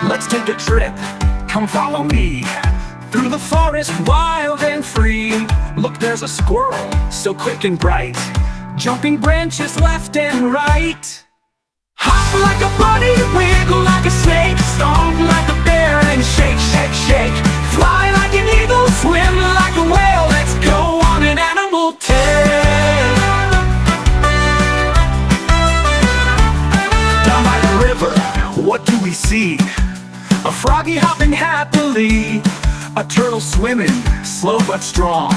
Let's take a trip, come follow me. Through the forest, wild and free. Look, there's a squirrel, so quick and bright, jumping branches left and right. Hop like a bunny, wiggle like a snake, stomp like a bear and shake, shake, shake. Fly like an eagle, swim like a whale. Let's go on an animal tale. Down by the river, what do we see? A froggy hopping happily, a turtle swimming, slow but strong,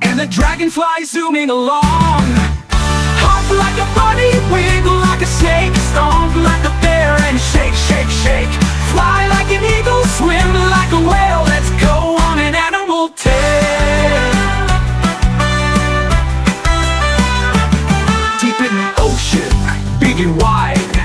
and a dragonfly zooming along. Hop like a bunny, wiggle like a snake, stomp like a bear and shake, shake, shake. Fly like an eagle, swim like a whale. Let's go on an animal tale. Deep in the ocean, big and wide,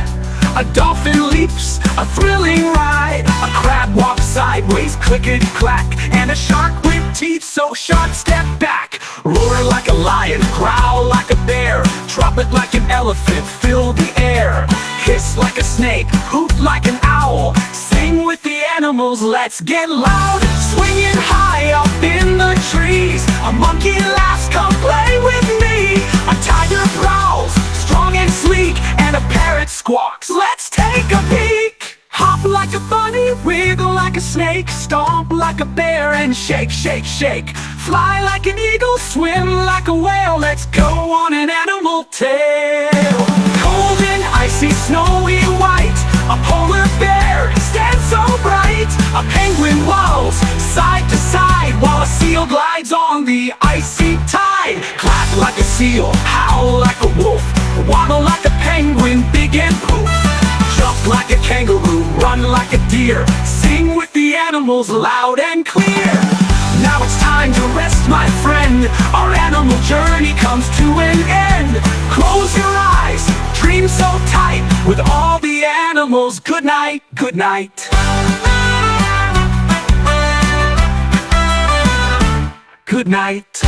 a dolphin leaps, a thrilling ride. A crab walks sideways, clickety-clack, and a shark with teeth so sharp, step back. Roar like a lion, growl like a bear, trumpet like an elephant, fill the air. Hiss like a snake, hoot like an owl, sing with the animals, let's get loud. Swinging high up in the trees, a monkey laughs, come play with me. A tiger growls, strong and sleek, and a parrot squawks, let's take a peek. Hop like a bunny, wiggle like a snake, stomp like a bear and shake, shake, shake. Fly like an eagle, swim like a whale. Let's go on an animal tale. Cold and icy, snowy white, a polar bear stands so bright. A penguin waddles side to side, while a seal glides on the icy tide. Clap like a seal, howl like a wolf, waddle like a penguin, big and poof. Jump like a kangaroo, run like a deer, sing with the animals loud and clear. Now it's time to rest, my friend, our animal journey comes to an end. Close your eyes, dream so tight, with all the animals, good night, good night. Good night.